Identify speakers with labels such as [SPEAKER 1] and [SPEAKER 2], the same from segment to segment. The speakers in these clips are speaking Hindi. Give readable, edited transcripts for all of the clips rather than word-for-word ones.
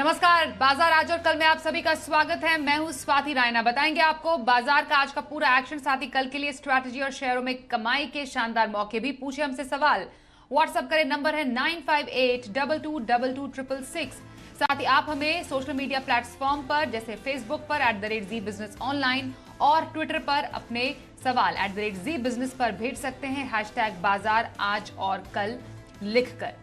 [SPEAKER 1] नमस्कार। बाजार आज और कल में आप सभी का स्वागत है। मैं हूं स्वाति रायना। बताएंगे आपको बाजार का आज का पूरा एक्शन, साथ ही कल के लिए स्ट्रैटेजी और शेयरों में कमाई के शानदार मौके भी। पूछे हमसे सवाल, व्हाट्सएप करें, नंबर है 9582226666। साथ ही आप हमें सोशल मीडिया प्लेटफॉर्म पर जैसे फेसबुक पर @जी बिजनेस ऑनलाइन और ट्विटर पर अपने सवाल @जी बिजनेस पर भेज सकते हैं #बाजार आज और कल लिखकर।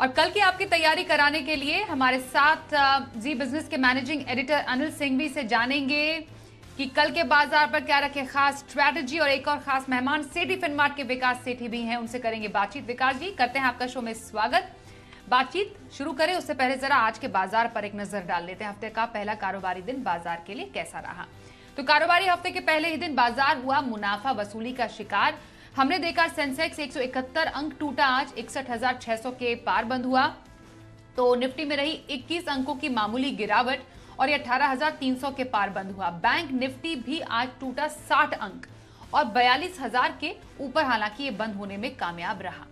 [SPEAKER 1] और कल की आपकी तैयारी कराने के लिए हमारे साथ जी बिजनेस के मैनेजिंग एडिटर अनिल सिंघवी से जानेंगे कि कल के बाजार पर क्या रखे खास स्ट्रैटेजी। और एक और खास मेहमान सेठी फिनमार्ट के विकास सेठी भी हैं, उनसे करेंगे बातचीत। विकास जी, करते हैं आपका शो में स्वागत। बातचीत शुरू करें उससे पहले जरा आज के बाजार पर एक नजर डाल लेते हैं। हफ्ते का पहला कारोबारी दिन बाजार के लिए कैसा रहा? तो कारोबारी हफ्ते के पहले ही दिन बाजार हुआ मुनाफा वसूली का शिकार। हमने देखा सेंसेक्स 171 अंक टूटा, आज 61,600 के पार बंद हुआ। तो निफ्टी में रही 21 अंकों की मामूली गिरावट और ये 18,300 के पार बंद हुआ। बैंक निफ्टी भी आज टूटा 60 अंक और 42,000 के ऊपर, हालांकि ये बंद होने में कामयाब रहा।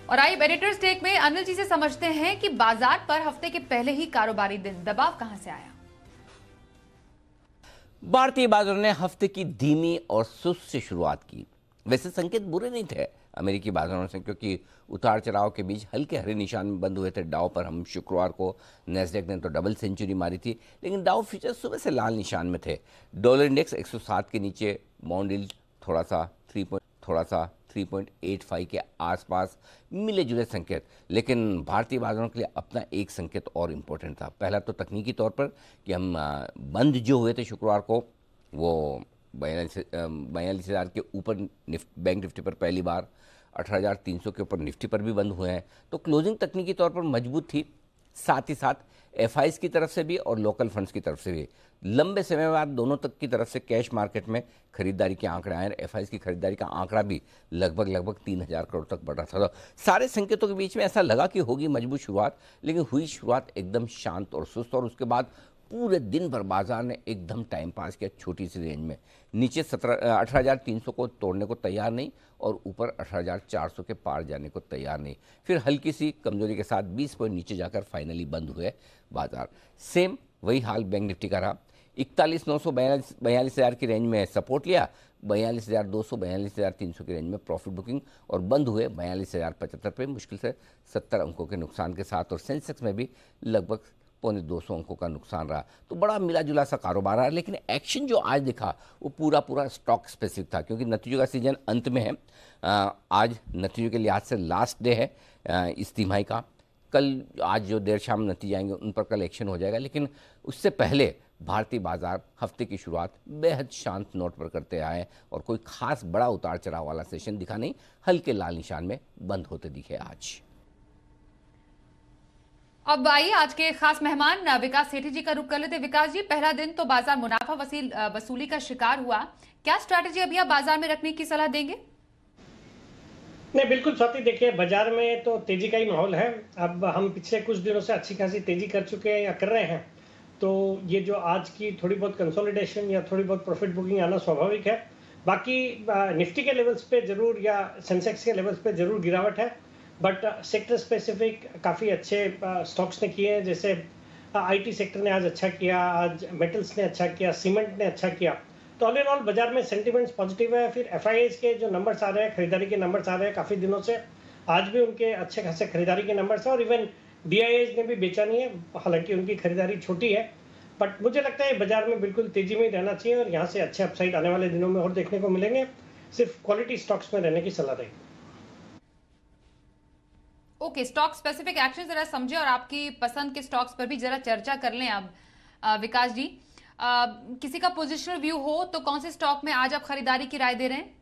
[SPEAKER 1] और आइए एडिटर्स टेक में अनिल जी से समझते हैं कि बाजार पर हफ्ते के पहले ही कारोबारी दिन दबाव कहां से आया?
[SPEAKER 2] भारतीय बाजार ने हफ्ते की धीमी और सुस्त शुरुआत की। वैसे संकेत बुरे नहीं थे अमेरिकी बाजारों से, क्योंकि उतार चढ़ाव के बीच हल्के हरे निशान में बंद हुए थे। डाउ पर हम शुक्रवार को, नैस्डैक ने तो डबल सेंचुरी मारी थी, लेकिन डाउ फ्यूचर्स सुबह से लाल निशान में थे। डॉलर इंडेक्स 107 के नीचे, बॉन्ड यील्ड थोड़ा सा 3.85 के आसपास, मिले जुले संकेत। लेकिन भारतीय बाजारों के लिए अपना एक संकेत और इम्पोर्टेंट था। पहला तो तकनीकी तौर पर कि हम बंद जो हुए थे शुक्रवार को, वो 42,000 के ऊपर बैंक निफ्टी पर पहली बार, 18,300 के ऊपर निफ्टी पर भी बंद हुए हैं। तो क्लोजिंग तकनीकी तौर पर मजबूत थी। साथ ही साथ एफआईज की तरफ से भी और लोकल फंड्स की तरफ से भी लंबे समय बाद दोनों तक की तरफ से कैश मार्केट में खरीदारी के आंकड़े आए। एफआईज की खरीदारी का आंकड़ा भी लगभग 3,000 करोड़ तक बढ़ा था। तो सारे संकेतों के बीच में ऐसा लगा कि होगी मजबूत शुरुआत, लेकिन हुई शुरुआत एकदम शांत और सुस्त। और उसके बाद पूरे दिन भर बाजार ने एकदम टाइम पास किया छोटी सी रेंज में। नीचे 18,300 को तोड़ने को तैयार नहीं और ऊपर 18,400 के पार जाने को तैयार नहीं। फिर हल्की सी कमजोरी के साथ 20 पॉइंट नीचे जाकर फाइनली बंद हुए बाजार। सेम वही हाल बैंक निफ्टी का रहा। 41,942 की रेंज में सपोर्ट लिया, 42,200 42,300 की रेंज में प्रॉफिट बुकिंग और बंद हुए 42,075 पे, मुश्किल से 70 अंकों के नुकसान के साथ। और सेंसेक्स में भी लगभग 200 अंकों का नुकसान रहा। तो बड़ा मिला जुला सा कारोबार रहा। लेकिन एक्शन जो आज दिखा वो पूरा स्टॉक स्पेसिफिक था, क्योंकि नतीजों का सीजन अंत में है। आज नतीजों के लिहाज से लास्ट डे है इस तिमाही का। आज जो देर शाम नतीजे आएंगे उन पर कल एक्शन हो जाएगा। लेकिन उससे पहले भारतीय बाजार हफ्ते की शुरुआत बेहद शांत नोट पर करते आए और कोई खास बड़ा उतार चढ़ाव वाला सेशन दिखा नहीं। हल्के लाल निशान में बंद होते दिखे आज।
[SPEAKER 1] अब आइए आज के खास मेहमान विकास सेठी जी का रुख कर लेते। विकास जी, पहला दिन तो बाजार मुनाफा वसूली का शिकार हुआ। क्या स्ट्रैटेजी अभी आप बाजार में रखने की सलाह देंगे?
[SPEAKER 3] नहीं, बिल्कुल स्वाति, देखिए बाजार में तो तेजी का ही माहौल है। अब हम पिछले कुछ दिनों से अच्छी खासी तेजी कर चुके हैं या कर रहे हैं, तो ये जो आज की थोड़ी बहुत कंसोलिडेशन या थोड़ी बहुत प्रॉफिट बुकिंग आना स्वाभाविक है। बाकी निफ्टी के लेवल्स पे जरूर या सेंसेक्स के लेवल्स पे जरूर गिरावट है, बट सेक्टर स्पेसिफिक काफ़ी अच्छे स्टॉक्स ने किए हैं। जैसे आईटी सेक्टर ने आज अच्छा किया, आज मेटल्स ने अच्छा किया, सीमेंट ने अच्छा किया। तो ऑल इन ऑल बाजार में सेंटिमेंट्स पॉजिटिव है। फिर एफआईआईज के जो नंबर्स आ रहे हैं, खरीदारी के नंबर्स आ रहे हैं काफ़ी दिनों से, आज भी उनके अच्छे खासे खरीदारी के नंबर्स हैं। और इवन डीआईआईज ने भी बेचा नहीं है, हालांकि उनकी खरीदारी छोटी है, बट मुझे लगता है बाजार में बिल्कुल तेजी में रहना चाहिए और यहाँ से अच्छे अपसाइड आने वाले दिनों में और देखने को मिलेंगे। सिर्फ क्वालिटी स्टॉक्स में रहने की सलाह रहेगी।
[SPEAKER 1] ओके, स्टॉक स्पेसिफिक एक्शन जरा समझे और आपकी पसंद के स्टॉक्स पर भी जरा चर्चा कर लें। अब विकास जी, किसी का पोजिशनल व्यू हो तो कौन से स्टॉक में आज आप खरीदारी की राय दे रहे हैं?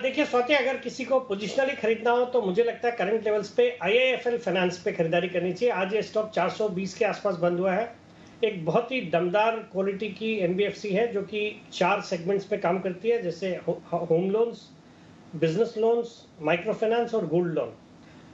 [SPEAKER 3] देखिए स्वाति, अगर किसी को पोजिशनली खरीदना हो तो मुझे लगता है करंट लेवल्स पे आईआईएफएल फाइनेंस पे खरीदारी करनी चाहिए। आज ये स्टॉक 420 के आसपास बंद हुआ है। एक बहुत ही दमदार क्वालिटी की एनबीएफसी है जो कि 4 सेगमेंट्स पे काम करती है, जैसे home loans, business loans, micro finance और गोल्ड लोन।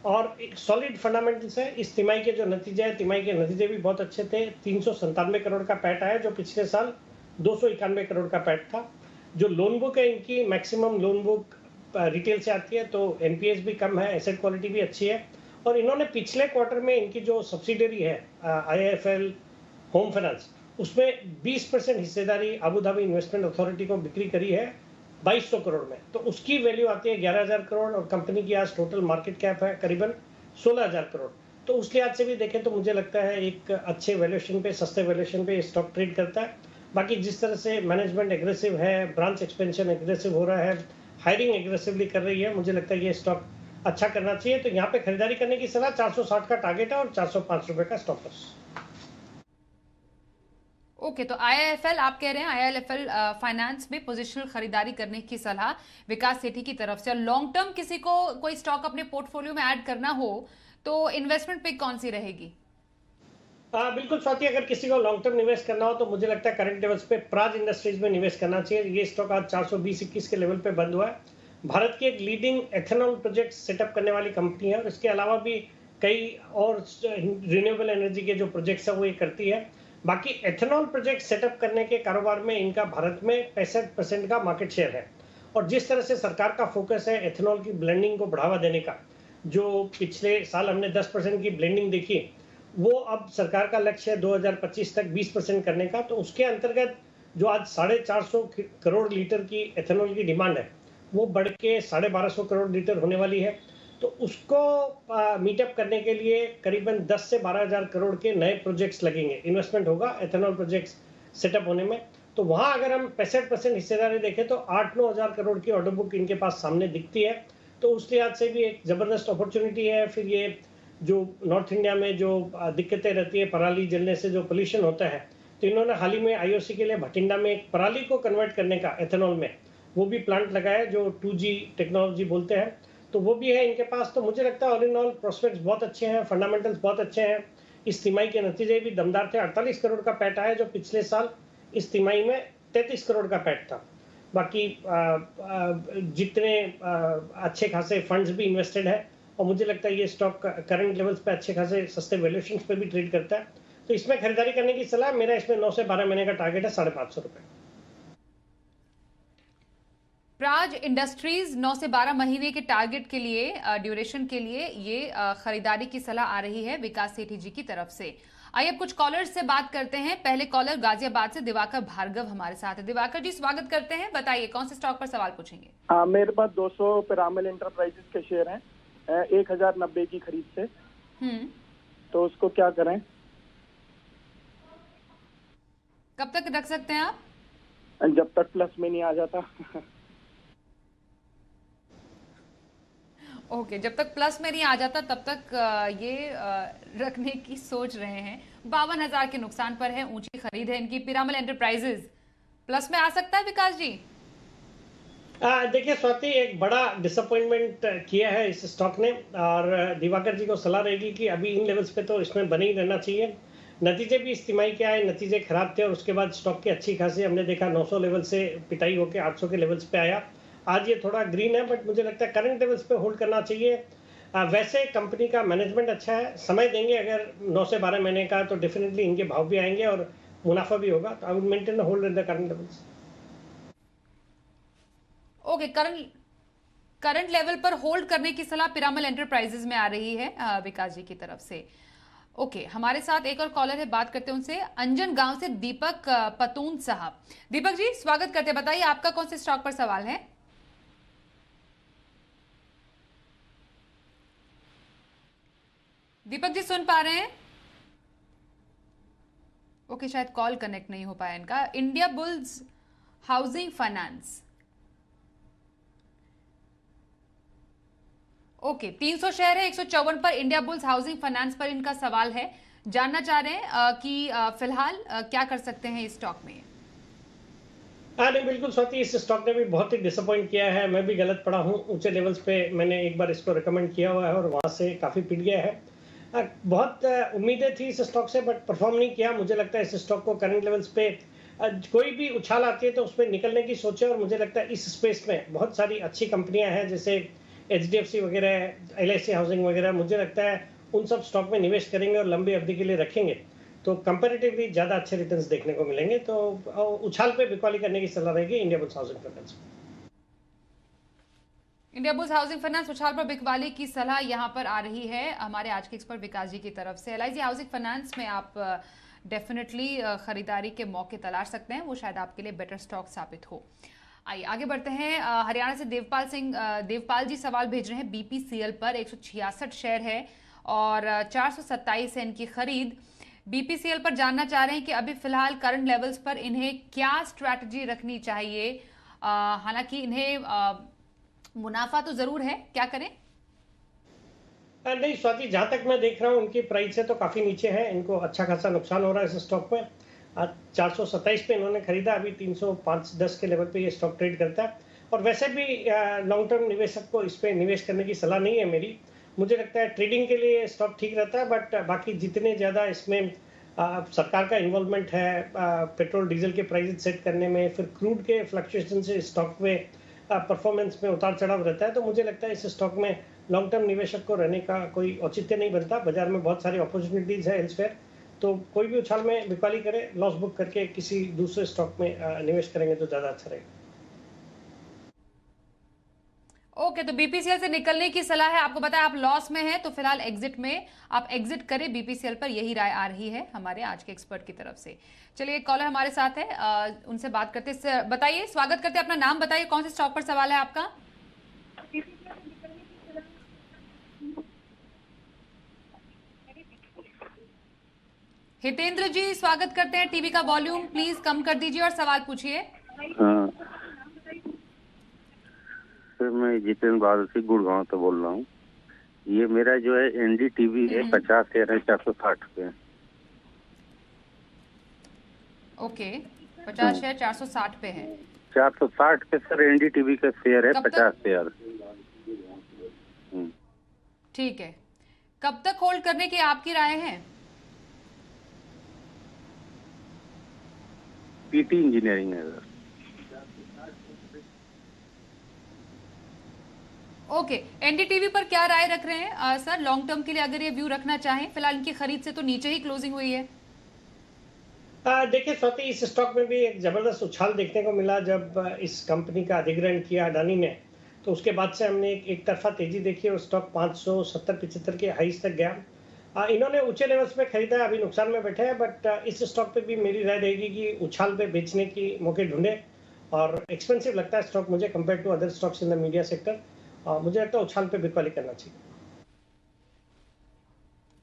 [SPEAKER 3] और एक सॉलिड फंडामेंटल्स है। इस तिमाही के जो नतीजे हैं, तिमाही के नतीजे भी बहुत अच्छे थे। 397 करोड़ का पैट आया, जो पिछले साल 291 करोड़ का पैट था। जो लोन बुक है इनकी, मैक्सिमम लोन बुक रिटेल से आती है, तो एनपीएस भी कम है, एसेट क्वालिटी भी अच्छी है। और इन्होंने पिछले क्वार्टर में इनकी जो सब्सिडरी है आईआईएफएल होम फाइनेंस, उसमें 20% हिस्सेदारी अबू धाबी इन्वेस्टमेंट अथॉरिटी को बिक्री करी है 2200 करोड़ में, तो उसकी वैल्यू आती है 11,000 करोड़ और कंपनी की आज टोटल मार्केट कैप है करीबन 16,000 करोड़। तो उस लिहाज से भी देखें तो मुझे लगता है एक अच्छे वैल्यूएशन पे, सस्ते वैल्यूएशन पे स्टॉक ट्रेड करता है। बाकी जिस तरह से मैनेजमेंट एग्रेसिव है, ब्रांच एक्सपेंशन एग्रेसिव हो रहा है, हायरिंग एग्रेसिवली कर रही है, मुझे लगता है ये स्टॉक अच्छा करना चाहिए। तो यहाँ पे खरीदारी करने की सलाह, 460 का टारगेट है और 405 रुपए का स्टॉप लॉस।
[SPEAKER 1] ओके, तो आईआईएफएल आप कह रहे हैं, आईआईएफएल फाइनेंस में पोजिशनल खरीदारी करने की सलाह विकास सेठी की तरफ से। और लॉन्ग टर्म किसी को कोई स्टॉक अपने पोर्टफोलियो में ऐड करना हो तो इन्वेस्टमेंट पिक कौन सी रहेगी?
[SPEAKER 3] बिल्कुल स्वाति, अगर किसी को लॉन्ग टर्म निवेश करना हो तो मुझे लगता है करंट लेवल्स पे प्राज इंडस्ट्रीज में निवेश करना चाहिए। ये स्टॉक आज 420-21 के लेवल पे बंद हुआ है। भारत की एक लीडिंग एथेनॉल प्रोजेक्ट सेटअप करने वाली कंपनी है और इसके अलावा भी कई और रिन्यूएबल एनर्जी के जो प्रोजेक्ट्स है वो ये करती है। बाकी एथेनॉल प्रोजेक्ट सेटअप करने के कारोबार में इनका भारत में 65% का मार्केट शेयर है। और जिस तरह से सरकार का फोकस है एथेनॉल की ब्लेंडिंग को बढ़ावा देने का, जो पिछले साल हमने 10% की ब्लेंडिंग देखी, वो अब सरकार का लक्ष्य है 2025 तक 20% करने का। तो उसके अंतर्गत जो आज 450 करोड़ लीटर की एथेनॉल की डिमांड है वो बढ़ के 1250 करोड़ लीटर होने वाली है। तो उसको मीटअप करने के लिए करीबन 10 से 12,000 करोड़ के नए प्रोजेक्ट्स लगेंगे, इन्वेस्टमेंट होगा एथेनॉल प्रोजेक्ट्स सेटअप होने में। तो वहां अगर हम 65% हिस्सेदारी देखें तो 8-9 हज़ार करोड़ की ऑर्डर बुक इनके पास सामने दिखती है। तो उस लिहाज से भी एक जबरदस्त अपॉर्चुनिटी है। फिर ये जो नॉर्थ इंडिया में जो दिक्कतें रहती है पराली जलने से, जो पोल्यूशन होता है, तो इन्होंने हाल ही में आईओसी के लिए भटिंडा में एक पराली को कन्वर्ट करने का एथेनॉल में वो भी प्लांट लगाया, जो 2G टेक्नोलॉजी बोलते हैं, तो वो भी है इनके पास। तो मुझे लगता है ऑल इन ऑल प्रोस्पेक्ट्स बहुत अच्छे हैं, फंडामेंटल्स बहुत अच्छे हैं। इस तिमाही के नतीजे भी दमदार थे। 48 करोड़ का पैट आया, जो पिछले साल इस तिमाही में 33 करोड़ का पैट था। बाकी जितने अच्छे खासे फंड्स भी इन्वेस्टेड है और मुझे लगता है ये स्टॉक करंट लेवल्स पे अच्छे खासे सस्ते वैल्यूएशंस पे भी ट्रेड करता है। तो इसमें खरीदारी करने की सलाह मेरा, इसमें 9 से 12 महीने का टारगेट है 550 रुपए।
[SPEAKER 1] प्राज इंडस्ट्रीज 9 से 12 महीने के टारगेट के लिए, ड्यूरेशन के लिए ये खरीदारी की सलाह आ रही है विकास सेठी जी की तरफ से। आइए अब कुछ कॉलर्स से बात करते हैं। पहले कॉलर गाजियाबाद से दिवाकर भार्गव हमारे साथ है। दिवाकर जी स्वागत करते हैं, बताइए कौन से स्टॉक पर सवाल पूछेंगे?
[SPEAKER 4] मेरे पास 200 पिरामिल एंटरप्राइजेस के शेयर हैं 1090 की खरीद से, तो उसको क्या करें?
[SPEAKER 1] कब तक रख सकते हैं आप?
[SPEAKER 4] जब तक प्लस में नहीं आ जाता।
[SPEAKER 1] ओके, जब तक प्लस में नहीं आ जाता तब तक ये रखने की सोच रहे हैं। 52,000 के नुकसान पर है, ऊंची खरीद है इनकी। पिरामिल एंटरप्राइजेस प्लस में आ सकता है विकास जी?
[SPEAKER 3] देखिए स्वाति, एक बड़ा डिसअपॉइंटमेंट किया है इस स्टॉक ने और दिवाकर जी को सलाह रहेगी कि अभी इन लेवल्स पे तो इसमें बने ही रहना चाहिए। नतीजे भी इस तिमाही के आए, नतीजे खराब थे और उसके बाद स्टॉक की अच्छी खासी हमने देखा 900 लेवल से पिटाई होकर 800 के लेवल्स पे आया। आज ये थोड़ा ग्रीन है, बट मुझे लगता है करंट लेवल्स पे होल्ड करना चाहिए। वैसे कंपनी का मैनेजमेंट अच्छा है, समय देंगे अगर 9 से 12 महीने का तो डेफिनेटली इनके भाव भी आएंगे और मुनाफा भी होगा। तो I would maintain hold in the current levels.
[SPEAKER 1] Okay, current level पर होल्ड करने की सलाह पिरामिल एंटरप्राइजेस में आ रही है विकास जी की तरफ से। ओके, हमारे साथ एक और कॉलर है, बात करते हैं उनसे। अंजन गांव से दीपक पतून साहब। दीपक जी स्वागत करते हैं, बताइए आपका कौन से स्टॉक पर सवाल है? दीपक जी सुन पा रहे हैं? ओके, शायद कॉल कनेक्ट नहीं हो पाया इनका। India bulls housing finance, okay 300 share है 154 पर। इंडिया बुल्स हाउसिंग फाइनेंस पर इनका सवाल है, जानना चाह रहे हैं कि फिलहाल क्या कर सकते हैं इस स्टॉक में?
[SPEAKER 3] नहीं बिल्कुल स्वाति, इस स्टॉक ने भी बहुत ही डिसअपॉइंट किया है। मैं भी गलत पड़ा हूँ, ऊंचे लेवल्स पे मैंने एक बार इसको रिकमेंड किया हुआ है और वहां से काफी पिट गया है। बहुत उम्मीदें थी इस स्टॉक से, बट परफॉर्म नहीं किया। मुझे लगता है इस स्टॉक को करंट लेवल्स पे कोई भी उछाल आती है तो उस पर निकलने की सोचे। और मुझे लगता है इस स्पेस में बहुत सारी अच्छी कंपनियां हैं, जैसे HDFC वगैरह, LIC हाउसिंग वगैरह। मुझे लगता है उन सब स्टॉक में निवेश करेंगे और लंबी अवधि के लिए रखेंगे तो कंपैरेटिवली ज्यादा अच्छे रिटर्न्स देखने को मिलेंगे। तो उछाल पे बिकवाली करने की सलाह रहेगी India bulls housing finance.
[SPEAKER 1] India bulls housing finance उछाल पर बिकवाली की सलाह यहां पर आ रही है हमारे आज के एक्सपर्ट विकास जी की तरफ से। एलआईसी हाउसिंग फाइनेंस में आप डेफिनेटली खरीदारी के मौके तलाश सकते हैं, वो शायद आपके लिए बेटर स्टॉक साबित हो। आइए आगे बढ़ते हैं। हरियाणा से देवपाल जी सवाल भेज रहे हैं बीपीसीएल पर। 166 शेयर है और 427 है इनकी खरीद। बीपीसीएल पर जानना चाह रहे हैं कि अभी फिलहाल करंट लेवल्स पर इन्हें क्या स्ट्रैटेजी रखनी चाहिए। हालांकि इन्हें मुनाफा तो जरूर है, क्या करें?
[SPEAKER 3] नहीं स्वाति, जहां तक मैं देख रहा हूँ उनकी प्राइस से तो काफी नीचे है, इनको अच्छा खासा नुकसान हो रहा है इस स्टॉक में। 427 पे इन्होंने खरीदा, अभी 305-10 के लेवल पे ये स्टॉक ट्रेड करता है। और वैसे भी लॉन्ग टर्म निवेशक को इस पे निवेश करने की सलाह नहीं है मेरी। मुझे लगता है ट्रेडिंग के लिए स्टॉक ठीक रहता है, बट बाकी जितने ज्यादा इसमें सरकार का इन्वॉल्वमेंट है पेट्रोल डीजल के प्राइस सेट करने में, फिर क्रूड के फ्लक्चुएशन से स्टॉक में परफॉर्मेंस में उतार चढ़ाव रहता है, तो मुझे लगता है इस स्टॉक में लॉन्ग टर्म निवेशक को रहने का कोई औचित्य नहीं बनता। बाजार में बहुत सारी अपॉर्चुनिटीज है एल्सवेयर, तो कोई भी उछाल में बिकवाली करे, लॉस बुक करके किसी दूसरे स्टॉक में निवेश करेंगे तो ज्यादा अच्छा रहेगा।
[SPEAKER 1] ओके, तो बीपीसीएल से निकलने की सलाह है। आपको बताया आप लॉस में हैं, तो फिलहाल एग्जिट में आप एग्जिट करें बीपीसीएल पर, यही राय आ रही है हमारे आज के एक्सपर्ट की तरफ से। चलिए एक कॉलर हमारे साथ है, उनसे बात करते। बताइए, स्वागत करते, अपना नाम बताइए, कौन से स्टॉक पर सवाल है आपका? हितेंद्र जी स्वागत करते हैं। टीवी का वॉल्यूम प्लीज कम कर दीजिए और सवाल पूछिए।
[SPEAKER 5] हाँ सर, मैं जितेंद्र बहादुर से गुड़गांव से बोल रहा हूँ। ये मेरा जो है एनडीटीवी है, 50 शेयर है, 460 पे।
[SPEAKER 1] ओके, 50 शेयर 460 पे है।
[SPEAKER 5] 460 पे सर एनडीटीवी का शेयर है, 50 शेयर।
[SPEAKER 1] ठीक है, कब तक होल्ड करने की आपकी राय है?
[SPEAKER 5] पीटी इंजीनियरिंग है सर।
[SPEAKER 1] ओके, एनडीटीवी पर क्या राय रख रहे हैं सर, लॉन्ग टर्म के लिए अगर ये व्यू रखना चाहें? फिलहाल इनकी खरीद से तो नीचे ही क्लोजिंग हुई है।
[SPEAKER 3] देखिए स्वाति, इस स्टॉक में भी एक जबरदस्त उछाल देखने को मिला जब इस कंपनी का अधिग्रहण किया अडानी ने, तो उसके बाद से हमने एक तरफा तेजी देखी और स्टॉक 570-75 के हाईज तक गया। इन्होंने ऊंचे लेवल्स में खरीदा है, अभी नुकसान में बैठे हैं, बट इस स्टॉक पे भी मेरी राय रहेगी कि उछाल पे बेचने की मौके ढूंढे। और एक्सपेंसिव लगता है स्टॉक मुझे compare to other stocks in the media sector. मुझे लगता है उछाल पे बिकवाली करना चाहिए।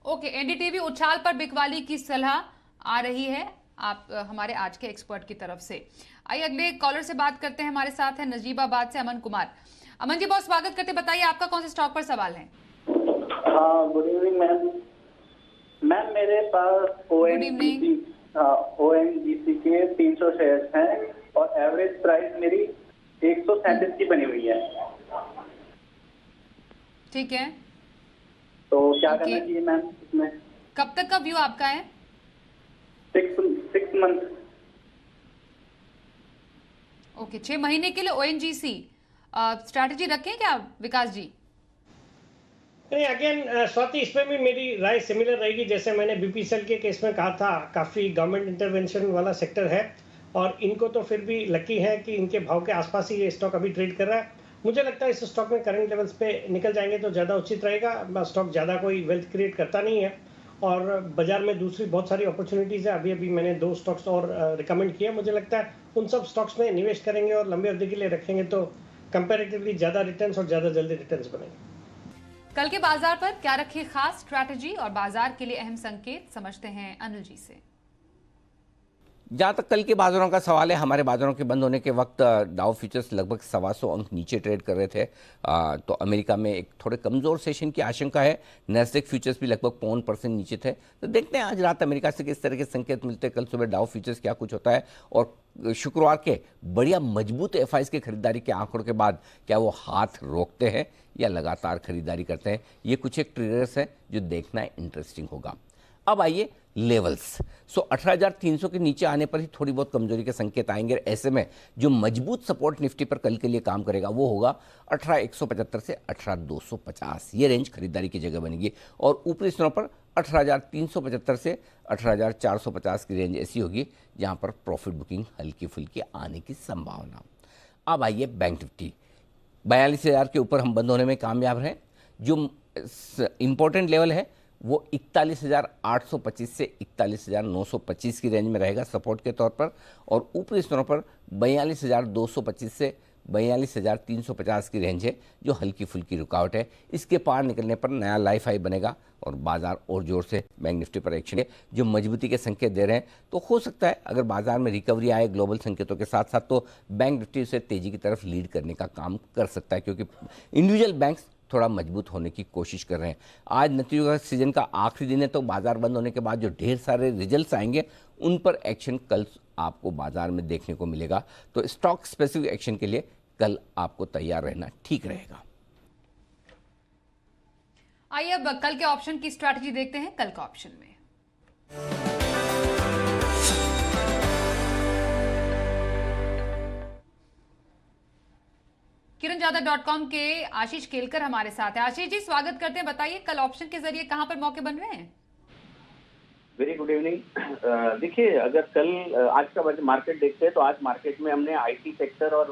[SPEAKER 1] ओके, एनडीटीवी उछाल पर बिकवाली की सलाह आ रही है आप हमारे आज के एक्सपर्ट की तरफ से। आइए अगले कॉलर से बात करते हैं। हमारे साथ है नजीबाबाद से अमन कुमार। अमन जी बहुत स्वागत करते, बताइए आपका कौन से स्टॉक पर सवाल है?
[SPEAKER 6] हाँ, गुड इवनिंग मैम। मैम मेरे पास ओएनजीसी के 300 शेयर्स हैं और एवरेज प्राइस मेरी 137 की बनी हुई है।
[SPEAKER 1] ठीक है,
[SPEAKER 6] तो क्या करना चाहिए मैम इसमें?
[SPEAKER 1] कब तक का व्यू आपका है?
[SPEAKER 6] 6 मंथ।
[SPEAKER 1] ओके, 6 महीने के लिए ओएनजीसी स्ट्रैटेजी रखें क्या विकास जी?
[SPEAKER 3] नहीं, अगेन स्वाति, इसमें भी मेरी राय सिमिलर रहेगी जैसे मैंने बीपीसीएल के केस में कहा था। काफी गवर्नमेंट इंटरवेंशन वाला सेक्टर है और इनको तो फिर भी लकी है कि इनके भाव के आसपास ही ये स्टॉक अभी ट्रेड कर रहा है। मुझे लगता है इस स्टॉक में करंट लेवल्स पे निकल जाएंगे तो ज़्यादा उचित रहेगा। स्टॉक ज़्यादा कोई वेल्थ क्रिएट करता नहीं है और बाजार में दूसरी बहुत सारी अपॉर्चुनिटीज़ है। अभी मैंने 2 स्टॉक्स और रिकमेंड किया। मुझे लगता है उन सब स्टॉक्स में निवेश करेंगे और लंबी अवधि के लिए रखेंगे तो कंपैरेटिवली ज़्यादा रिटर्न्स और ज़्यादा जल्दी रिटर्न्स बनेंगे।
[SPEAKER 1] कल के बाजार पर क्या रखी खास स्ट्रैटेजी और बाजार के लिए अहम संकेत, समझते हैं अनिल जी से।
[SPEAKER 2] जहाँ तक कल के बाजारों का सवाल है, हमारे बाजारों के बंद होने के वक्त डाउ फ्यूचर्स लगभग 125 अंक नीचे ट्रेड कर रहे थे। तो अमेरिका में एक थोड़े कमज़ोर सेशन की आशंका है। नैस्डैक फ्यूचर्स भी लगभग 0.5% नीचे थे। तो देखते हैं आज रात अमेरिका से किस तरह के संकेत मिलते हैं, कल सुबह डाउ फ्यूचर्स क्या कुछ होता है और शुक्रवार के बढ़िया मजबूत एफआईज की खरीदारी के आंकड़ों के बाद क्या वो हाथ रोकते हैं या लगातार खरीदारी करते हैं। ये कुछ एक ट्रेडर्स है जो देखना इंटरेस्टिंग होगा। अब आइए लेवल्स। 18,300 के नीचे आने पर ही थोड़ी बहुत कमजोरी के संकेत आएंगे। ऐसे में जो मजबूत सपोर्ट निफ्टी पर कल के लिए काम करेगा वो होगा 18,175 से 18,250। ये रेंज खरीदारी की जगह बनेगी और ऊपरी स्तरों पर 18,375 से 18,450 की रेंज ऐसी होगी जहां पर प्रॉफिट बुकिंग हल्की फुल्की आने की संभावना। अब आइए बैंक निफ्टी। 42,000 के ऊपर हम बंद होने में कामयाब रहे। जो इम्पोर्टेंट लेवल है वो 41,825 से 41,925 की रेंज में रहेगा सपोर्ट के तौर पर, और ऊपरी स्तरों पर 42,225 से 42,350 की रेंज है जो हल्की फुल्की रुकावट है। इसके पार निकलने पर नया लाइफ हाई बनेगा और बाजार और जोर से बैंक निफ्टी पर एक्शन है जो मजबूती के संकेत दे रहे हैं। तो हो सकता है अगर बाजार में रिकवरी आए ग्लोबल संकेतों के साथ साथ तो बैंक निफ्टी उसे तेजी की तरफ लीड करने का काम कर सकता है, क्योंकि इंडिविजुअल बैंक्स थोड़ा मजबूत होने की कोशिश कर रहे हैं। आज नतीजों का सीजन का आखिरी दिन है, तो बाजार बंद होने के बाद जो ढेर सारे रिजल्ट्स आएंगे उन पर एक्शन कल आपको बाजार में देखने को मिलेगा। तो स्टॉक स्पेसिफिक एक्शन के लिए कल आपको तैयार रहना ठीक रहेगा।
[SPEAKER 1] आइए अब कल के ऑप्शन की स्ट्रैटेजी देखते हैं। कल का ऑप्शन में kiranjadar.com के आशीष केलकर हमारे साथ है। आशीष जी, स्वागत करते हैं। बताइए कल ऑप्शन के जरिए कहां पर मौके बन रहे हैं?
[SPEAKER 7] Very good evening. देखिए, अगर कल आज का मार्केट देखते हैं तो आज मार्केट में हमने आईटी सेक्टर और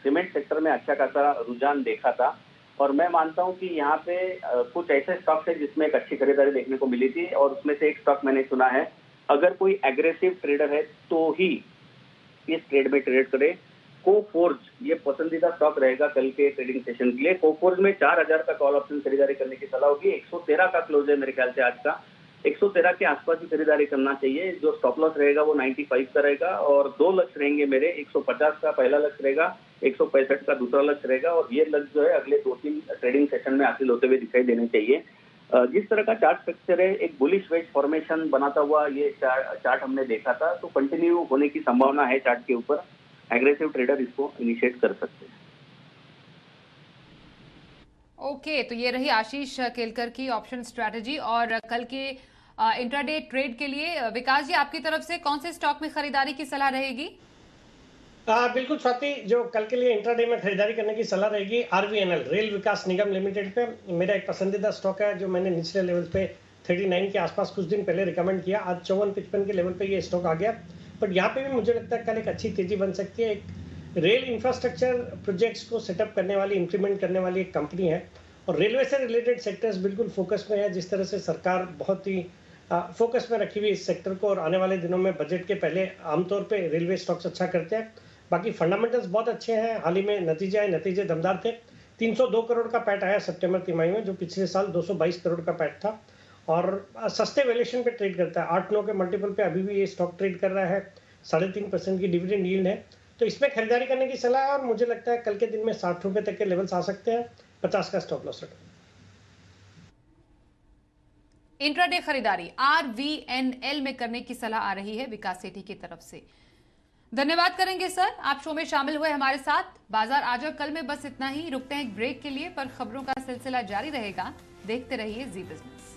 [SPEAKER 7] सीमेंट सेक्टर में अच्छा खासा रुझान देखा था, और मैं मानता हूं कि यहाँ पे कुछ ऐसे स्टॉक्स है जिसमें एक अच्छी खरीदारी देखने को मिली थी, और उसमें से एक स्टॉक मैंने चुना है। अगर कोई एग्रेसिव ट्रेडर है तो ही इस ट्रेड में ट्रेड करे। कोफोर्ज ये पसंदीदा स्टॉक रहेगा कल के ट्रेडिंग सेशन के लिए। कोफोर्ज में 4,000 का कॉल ऑप्शन खरीदारी करने की सलाह होगी। 113 का क्लोज है मेरे ख्याल से आज का। 113 के आसपास ही खरीदारी करना चाहिए। जो स्टॉप लॉस रहेगा वो 95 का रहेगा, और 2 लक्ष्य रहेंगे मेरे। 150 का पहला लक्ष्य रहेगा, 165 का दूसरा लक्ष्य रहेगा, और ये लक्ष्य जो है अगले 2-3 ट्रेडिंग सेशन में हासिल होते हुए दिखाई देने चाहिए। जिस तरह का चार्ट स्ट्रक्चर है, एक बुलिश वेज फॉर्मेशन बनाता हुआ ये चार्ट हमने देखा था, तो कंटिन्यू होने की संभावना है चार्ट के ऊपर। एग्रेसिव ट्रेडर इसको इनिशिएट कर सकते हैं।
[SPEAKER 1] ओके, तो ये रही आशीष केलकर की ऑप्शन स्ट्रैटेजी। और कल के इंट्राडे ट्रेड के लिए विकास जी, आपकी तरफ से कौन से स्टॉक में खरीदारी की सलाह रहेगी?
[SPEAKER 3] बिल्कुल स्वाति, जो कल के लिए इंट्राडे में खरीदारी करने की सलाह रहेगी RVNL रेल विकास निगम लिमिटेड पे। मेरा एक पसंदीदा स्टॉक है जो मैंने निचले लेवल पे 39 के आसपास कुछ दिन पहले रिकमेंड किया। आज 54-55 के लेवल पे ये स्टॉक आ गया, बट यहाँ पे भी मुझे लगता है कल एक अच्छी तेजी बन सकती है। एक रेल इंफ्रास्ट्रक्चर प्रोजेक्ट्स को सेटअप करने वाली, इंप्लीमेंट करने वाली एक कंपनी है, और रेलवे से रिलेटेड सेक्टर्स बिल्कुल फोकस में है। जिस तरह से सरकार बहुत ही फोकस में रखी हुई इस सेक्टर को, और आने वाले दिनों में बजट के पहले आमतौर पे रेलवे स्टॉक्स अच्छा करते हैं। बाकी फंडामेंटल्स बहुत अच्छे हैं। हाल ही में नतीजे दमदार थे। 302 करोड़ का पैट आया सितंबर तिमाही में, जो पिछले साल 222 करोड़ का पैट था, और सस्ते वैल्यूएशन पे ट्रेड करता है। 8-9 के मल्टीपल पे अभी भी ये स्टॉक ट्रेड कर रहा है। 3.5% की डिविडेंड यील्ड है, तो इसमें खरीदारी करने की सलाह है। और मुझे लगता है कल के दिन में 60 रुपए तक के लेवल्स आ सकते हैं। 50 का स्टॉप लॉस रखें।
[SPEAKER 1] इंट्राडे खरीदारी RVNL में करने की सलाह आ रही है विकास सेठी की तरफ से। धन्यवाद करेंगे सर, आप शो में शामिल हुए हमारे साथ। बाजार आज और कल में बस इतना ही। रुकते हैं एक ब्रेक के लिए, पर खबरों का सिलसिला जारी रहेगा। देखते रहिए जी बिजनेस।